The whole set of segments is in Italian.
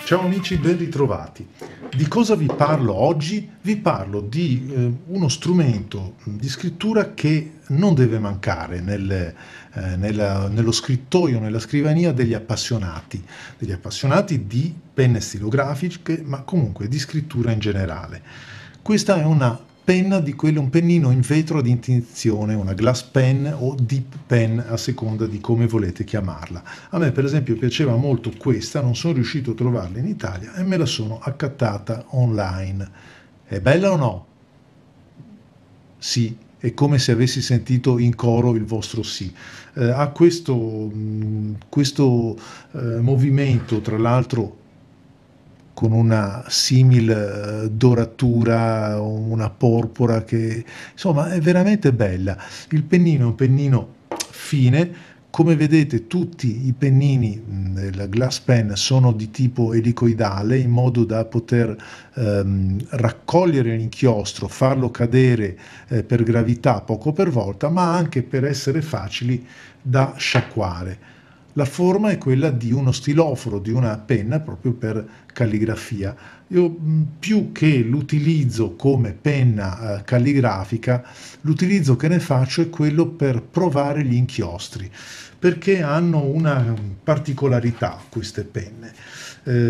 Ciao amici, ben ritrovati. Di cosa vi parlo oggi? Vi parlo di uno strumento di scrittura che non deve mancare nello scrittoio, nella scrivania degli appassionati di penne stilografiche, ma comunque di scrittura in generale. Questa è una penna di quello, un pennino in vetro di intinzione, una glass pen o dip pen a seconda di come volete chiamarla. A me per esempio piaceva molto questa, non sono riuscito a trovarla in Italia e me la sono accattata online. È bella o no? Sì, è come se avessi sentito in coro il vostro sì. Ha questo movimento, tra l'altro con una simil doratura, una porpora che insomma è veramente bella. Il pennino è un pennino fine, come vedete tutti i pennini della glass pen sono di tipo elicoidale in modo da poter raccogliere l'inchiostro, farlo cadere per gravità poco per volta, ma anche per essere facili da sciacquare. La forma è quella di uno stiloforo, di una penna proprio per calligrafia. Io più che l'utilizzo come penna calligrafica, l'utilizzo che ne faccio è quello per provare gli inchiostri, perché hanno una particolarità queste penne.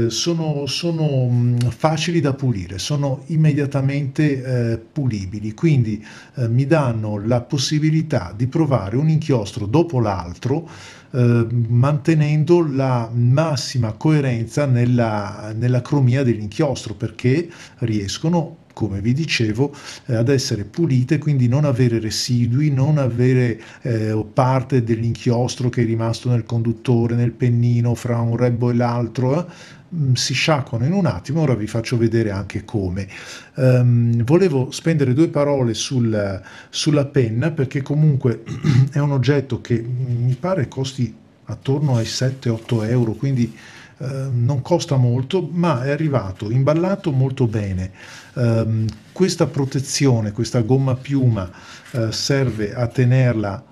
Sono facili da pulire, sono immediatamente pulibili, quindi mi danno la possibilità di provare un inchiostro dopo l'altro mantenendo la massima coerenza nella cromia dell'inchiostro, perché riescono, come vi dicevo, ad essere pulite, quindi non avere residui, non avere parte dell'inchiostro che è rimasto nel conduttore, nel pennino, fra un rebbo e l'altro. Si sciacquano in un attimo, ora vi faccio vedere anche come. Volevo spendere due parole sulla penna, perché comunque è un oggetto che mi pare costi attorno ai 7-8 euro, quindi non costa molto, ma è arrivato imballato molto bene. Questa protezione, questa gomma piuma serve a tenerla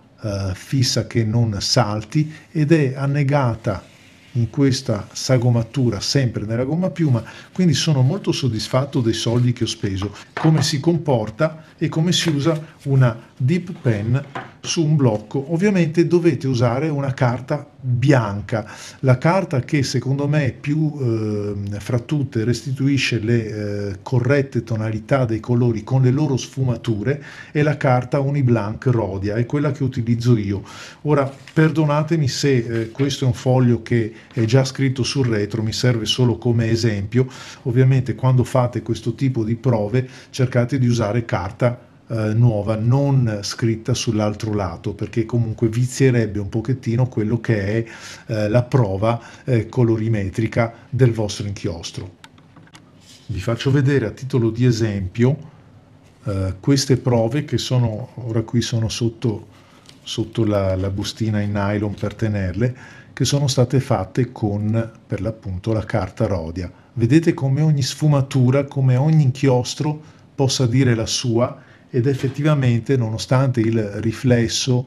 fissa, che non salti, ed è annegata in questa sagomatura sempre nella gomma piuma, quindi sono molto soddisfatto dei soldi che ho speso, come si comporta e come si usa una dip pen su un blocco. Ovviamente dovete usare una carta bianca, la carta che secondo me più fra tutte restituisce le corrette tonalità dei colori con le loro sfumature è la carta Uniblank Rhodia, è quella che utilizzo io. Ora perdonatemi se questo è un foglio che è già scritto sul retro, mi serve solo come esempio. Ovviamente quando fate questo tipo di prove cercate di usare carta nuova, non scritta sull'altro lato, perché comunque vizierebbe un pochettino quello che è la prova colorimetrica del vostro inchiostro. Vi faccio vedere a titolo di esempio queste prove che sono, ora qui sono sotto la bustina in nylon per tenerle, che sono state fatte con per l'appunto la carta Rhodia. Vedete come ogni sfumatura, come ogni inchiostro possa dire la sua, ed effettivamente nonostante il riflesso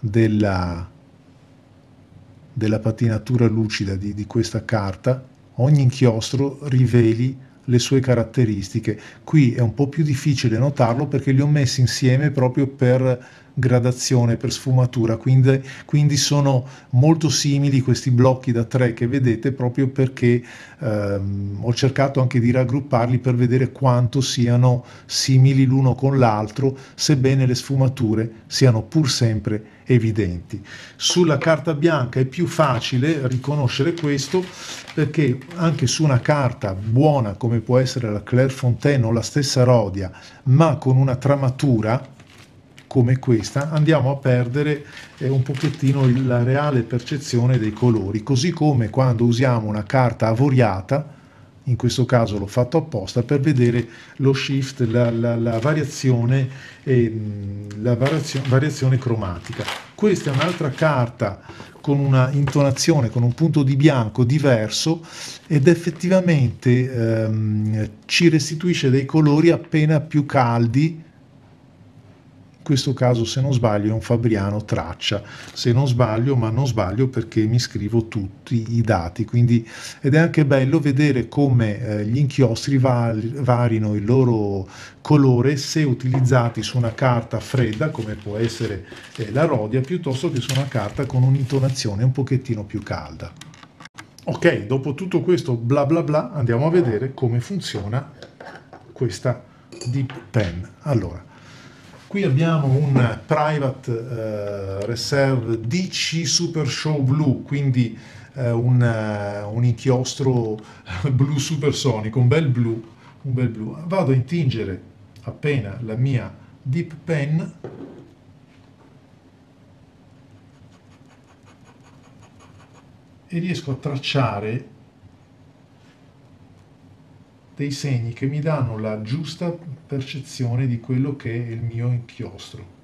della patinatura lucida di questa carta, ogni inchiostro riveli le sue caratteristiche. Qui è un po' più difficile notarlo perché li ho messi insieme proprio per gradazione, per sfumatura, quindi sono molto simili questi blocchi da 3 che vedete, proprio perché ho cercato anche di raggrupparli per vedere quanto siano simili l'uno con l'altro, sebbene le sfumature siano pur sempre evidenti. Sulla carta bianca è più facile riconoscere questo, perché anche su una carta buona come può essere la Clairefontaine o la stessa Rhodia, ma con una tramatura come questa, andiamo a perdere un pochettino la reale percezione dei colori, così come quando usiamo una carta avoriata, in questo caso l'ho fatto apposta per vedere lo shift, la variazione, variazione cromatica. Questa è un'altra carta con una intonazione, con un punto di bianco diverso, ed effettivamente ci restituisce dei colori appena più caldi, questo caso, se non sbaglio, è un Fabriano Traccia, se non sbaglio, ma non sbaglio perché mi scrivo tutti i dati, quindi, ed è anche bello vedere come gli inchiostri varino il loro colore se utilizzati su una carta fredda, come può essere la Rhodia, piuttosto che su una carta con un'intonazione un pochettino più calda. Ok, dopo tutto questo bla bla bla, andiamo a vedere come funziona questa Dip Pen. Allora, qui abbiamo un Private Reserve DC Super Show Blue, quindi un inchiostro blu supersonico, un bel blu, un bel blu. Vado a intingere appena la mia Dip Pen e riesco a tracciare dei segni che mi danno la giusta percezione di quello che è il mio inchiostro.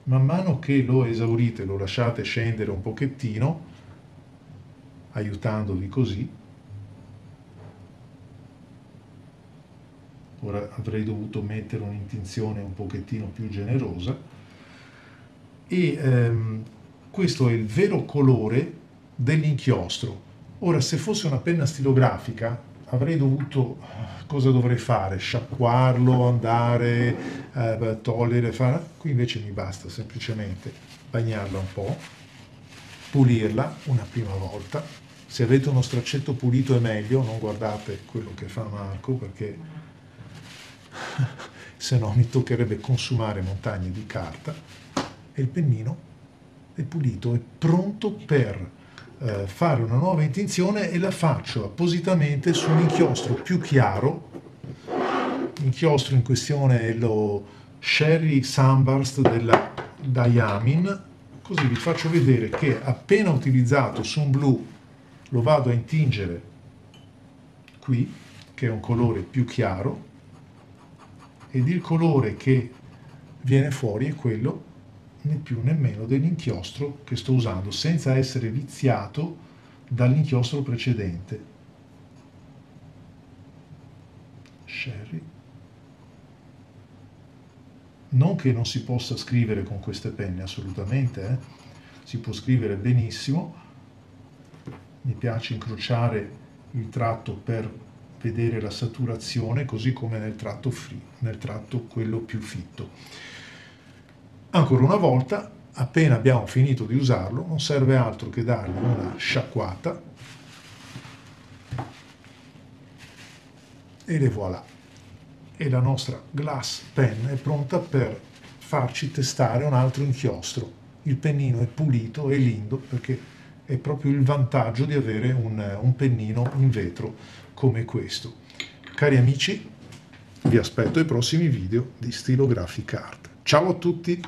Man mano che lo esaurite, lo lasciate scendere un pochettino, aiutandovi così. Ora avrei dovuto mettere un'intinzione un pochettino più generosa. E questo è il vero colore dell'inchiostro. Ora, se fosse una penna stilografica, avrei dovuto, cosa dovrei fare? Sciacquarlo, andare, togliere, fare. Qui invece mi basta semplicemente bagnarla un po', pulirla una prima volta. Se avete uno straccetto pulito è meglio, non guardate quello che fa Marco, perché se no mi toccherebbe consumare montagne di carta. E il pennino è pulito, è pronto per fare una nuova intinzione, e la faccio appositamente su un inchiostro più chiaro. L'inchiostro in questione è lo Sherry Sunburst della Diamin. Così vi faccio vedere che appena utilizzato su un blu lo vado a intingere qui, che è un colore più chiaro, ed il colore che viene fuori è quello né più né meno dell'inchiostro che sto usando, senza essere viziato dall'inchiostro precedente. Sherry. Non che non si possa scrivere con queste penne, assolutamente, si può scrivere benissimo. Mi piace incrociare il tratto per vedere la saturazione, così come nel tratto free, nel tratto quello più fitto. Ancora una volta, appena abbiamo finito di usarlo, non serve altro che dargli una sciacquata e le voilà. E la nostra Glass Pen è pronta per farci testare un altro inchiostro. Il pennino è pulito e lindo, perché è proprio il vantaggio di avere un pennino in vetro come questo. Cari amici, vi aspetto ai prossimi video di Stylographic Art. Ciao a tutti!